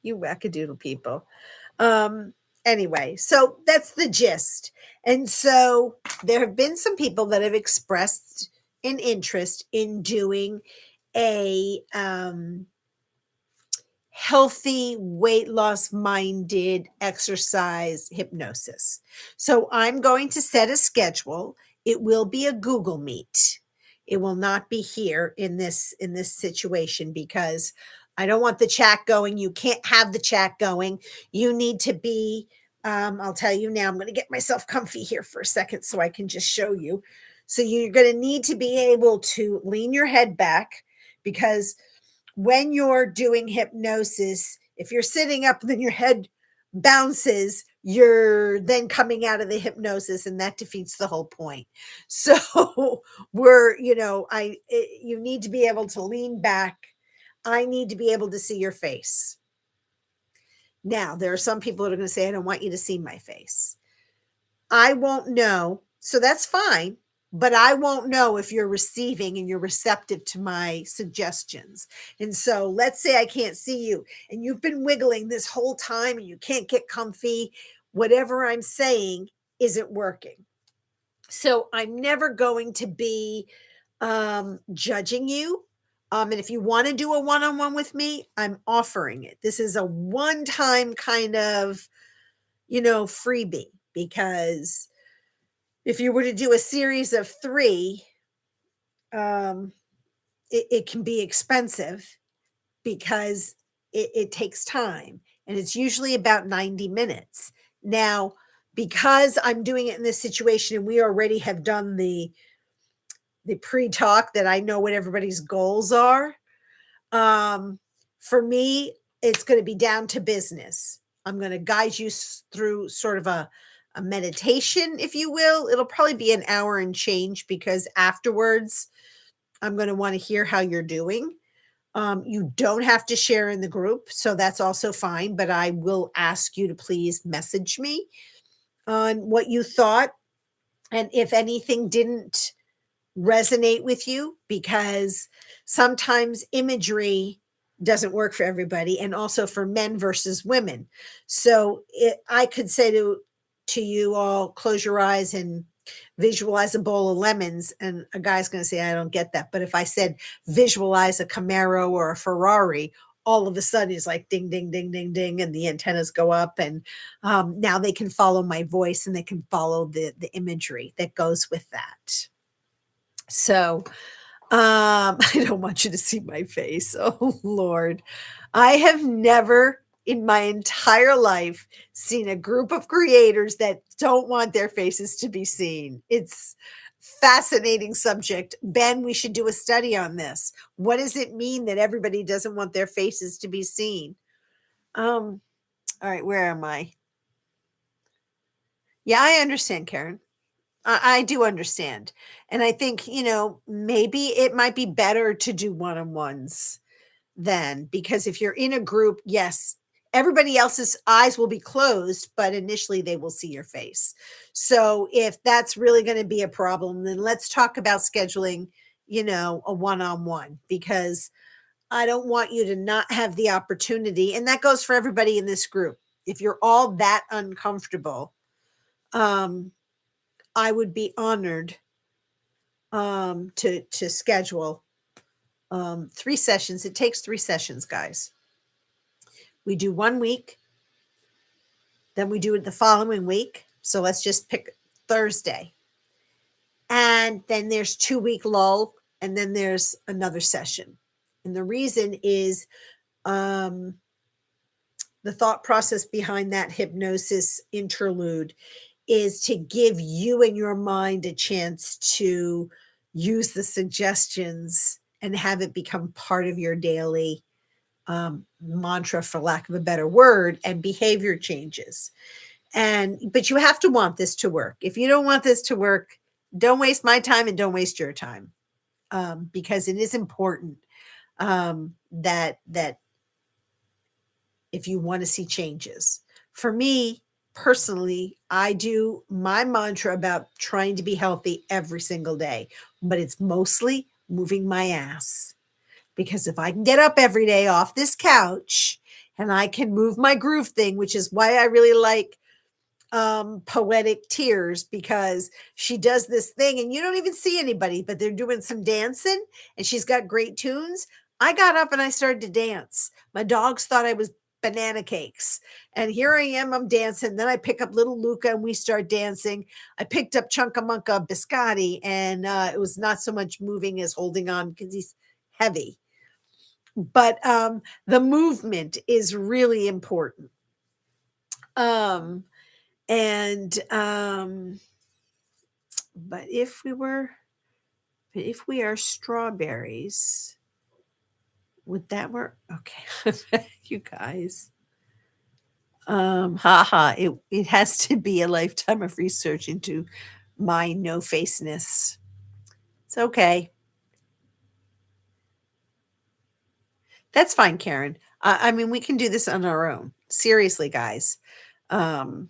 You wackadoodle people. Anyway, so that's the gist. And so there have been some people that have expressed an interest in doing a healthy weight loss minded exercise hypnosis. So I'm going to set a schedule. It will be a Google Meet. It will not be here in this situation because I don't want the chat going. You can't have the chat going. You need to be I'll tell you now, I'm going to get myself comfy here for a second so I can just show you. So you're going to need to be able to lean your head back because when you're doing hypnosis, if you're sitting up and then your head bounces, you're then coming out of the hypnosis and that defeats the whole point. So you need to be able to lean back. I need to be able to see your face. Now, there are some people that are going to say, I don't want you to see my face. I won't know. So that's fine. But I won't know if you're receiving and you're receptive to my suggestions. And so let's say I can't see you and you've been wiggling this whole time and you can't get comfy. Whatever I'm saying isn't working. So I'm never going to be judging you. And if you want to do a one-on-one with me, I'm offering it. This is a one-time kind of, freebie, because if you were to do a series of 3, it can be expensive because it takes time, and it's usually about 90 minutes. Now, because I'm doing it in this situation and we already have done the pre-talk that I know what everybody's goals are, for me, it's going to be down to business. I'm going to guide you through sort of a meditation, if you will. It'll probably be an hour and change because afterwards, I'm going to want to hear how you're doing. You don't have to share in the group, so that's also fine, but I will ask you to please message me on what you thought and if anything didn't resonate with you, because sometimes imagery doesn't work for everybody, and also for men versus women. So I could say to you all, close your eyes and visualize a bowl of lemons, and a guy's going to say, I don't get that. But if I said, visualize a Camaro or a Ferrari, all of a sudden it's like ding, ding, ding, ding, ding, and the antennas go up. And now they can follow my voice and they can follow the imagery that goes with that. So I don't want you to see my face. Oh, Lord. I have never in my entire life seen a group of creators that don't want their faces to be seen. It's fascinating subject. Ben, we should do a study on this. What does it mean that everybody doesn't want their faces to be seen? All right, where am I? Yeah, I understand, Karen. I do understand. And I think, maybe it might be better to do one-on-ones then, because if you're in a group, yes, everybody else's eyes will be closed, but initially they will see your face. So if that's really going to be a problem, then let's talk about scheduling, a one-on-one, because I don't want you to not have the opportunity. And that goes for everybody in this group. If you're all that uncomfortable, um, I would be honored to schedule 3 sessions. It takes 3 sessions, guys. We do 1 week, then we do it the following week. So let's just pick Thursday. And then there's 2 week lull, and then there's another session. And the reason is the thought process behind that hypnosis interlude is to give you and your mind a chance to use the suggestions and have it become part of your daily mantra, for lack of a better word, and behavior changes. But you have to want this to work. If you don't want this to work, don't waste my time and don't waste your time, because it is important that if you want to see changes. For me personally, I do my mantra about trying to be healthy every single day, but it's mostly moving my ass. Because if I can get up every day off this couch and I can move my groove thing, which is why I really like Poetic Tears, because she does this thing and you don't even see anybody, but they're doing some dancing and she's got great tunes. I got up and I started to dance. My dogs thought I was banana cakes. And here I am, I'm dancing. Then I pick up little Luca and we start dancing. I picked up Chunkamunka Biscotti, and it was not so much moving as holding on because he's heavy. But the movement is really important. And but if we are strawberries, would that work? Okay. You guys. It has to be a lifetime of research into my no faceness. It's okay. That's fine, Karen. I mean, we can do this on our own. Seriously, guys. Um,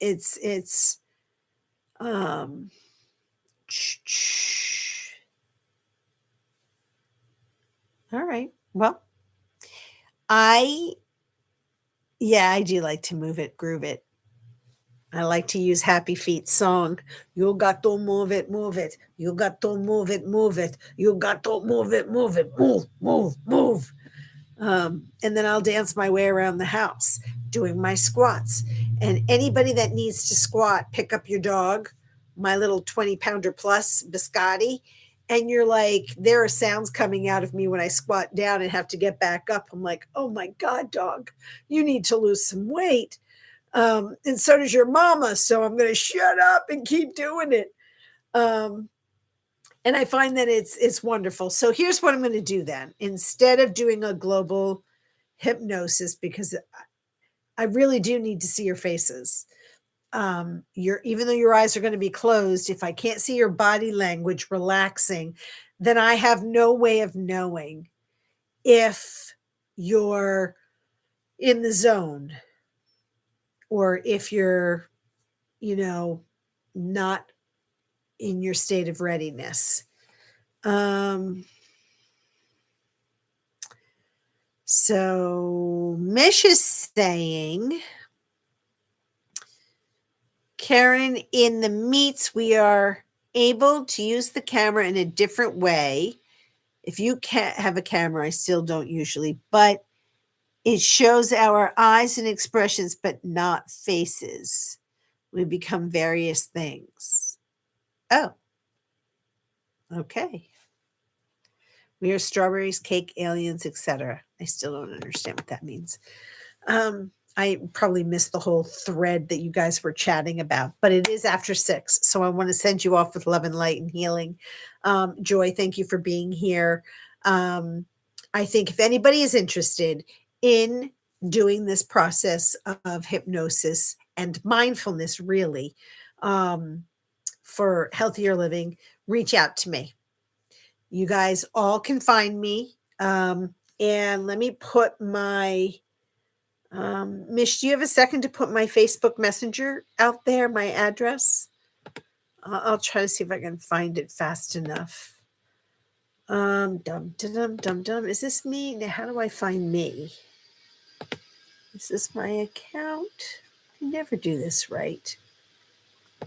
it's um all right. Well, I yeah, I do like to move it, groove it. I like to use Happy Feet song. You got to move it, move it. You got to move it, move it. You got to move it, move it. Move, move, move. And then I'll dance my way around the house doing my squats. And anybody that needs to squat, pick up your dog, my little 20-pounder plus biscotti. And you're like, there are sounds coming out of me when I squat down and have to get back up. I'm like, oh my God, dog, you need to lose some weight. And so does your mama. So I'm going to shut up and keep doing it. And I find that it's wonderful. So here's what I'm going to do then. Instead of doing a global hypnosis, because I really do need to see your faces. Even though your eyes are going to be closed, if I can't see your body language relaxing, then I have no way of knowing if you're in the zone or if you're, not in your state of readiness. So Mish is saying, Karen, in the meets, we are able to use the camera in a different way. If you can't have a camera, I still don't usually, but it shows our eyes and expressions, but not faces. We become various things. Oh, okay. We are strawberries, cake, aliens, etc. I still don't understand what that means. I probably missed the whole thread that you guys were chatting about, but it is after 6. So I want to send you off with love and light and healing. Joy, thank you for being here. I think if anybody is interested in doing this process of hypnosis and mindfulness, really, for healthier living, reach out to me. You guys all can find me. And let me put my Mish, do you have a second to put my Facebook Messenger out there, my address? I'll try to see if I can find it fast enough. Dum dum dum dum. Is this me? Now, how do I find me? Is this my account? I never do this right.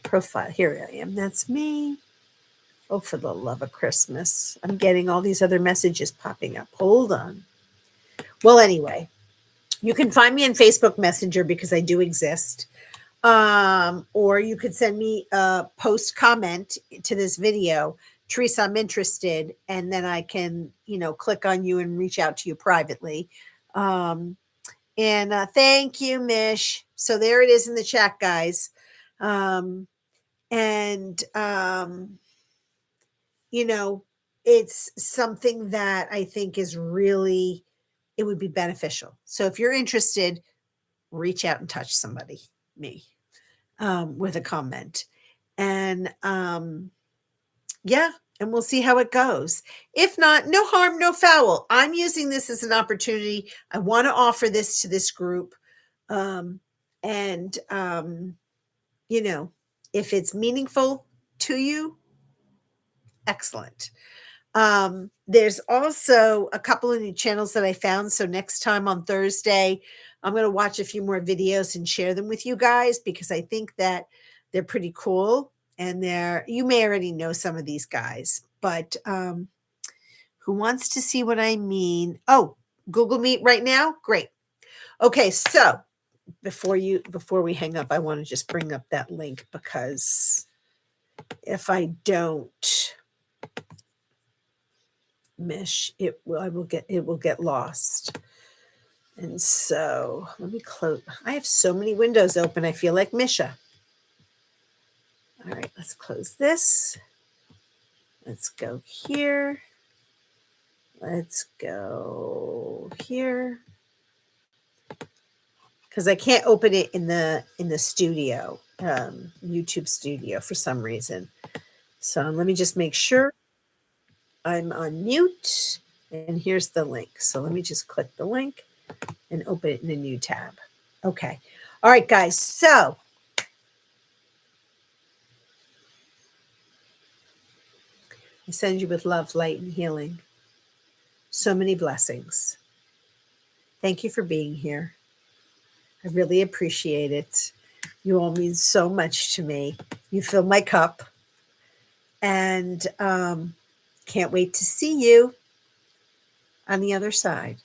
Profile. Here I am. That's me. Oh, for the love of Christmas. I'm getting all these other messages popping up. Hold on. Well, anyway, you can find me in Facebook Messenger because I do exist. Or you could send me a post comment to this video. Teresa, I'm interested. And then I can, click on you and reach out to you privately. And thank you, Mish. So there it is in the chat, guys. It's something that I think is really, it would be beneficial. So if you're interested, reach out and touch somebody, me, with a comment. And and we'll see how it goes. If not, no harm, no foul. I'm using this as an opportunity. I want to offer this to this group. If it's meaningful to you, excellent. There's also a couple of new channels that I found. So next time on Thursday, I'm going to watch a few more videos and share them with you guys because I think that they're pretty cool. And you may already know some of these guys, but who wants to see what I mean? Oh, Google Meet right now? Great. Okay, so before we hang up, I want to just bring up that link because if I don't, Mish, it will get lost. And so let me close. I have so many windows open. I feel like Misha. All right, let's close this. Let's go here. Let's go here. Because I can't open it in the studio, YouTube studio for some reason. So let me just make sure I'm on mute. And here's the link. So let me just click the link and open it in a new tab. Okay. All right, guys. So I send you with love, light, and healing. So many blessings. Thank you for being here. I really appreciate it. You all mean so much to me. You fill my cup. And can't wait to see you on the other side.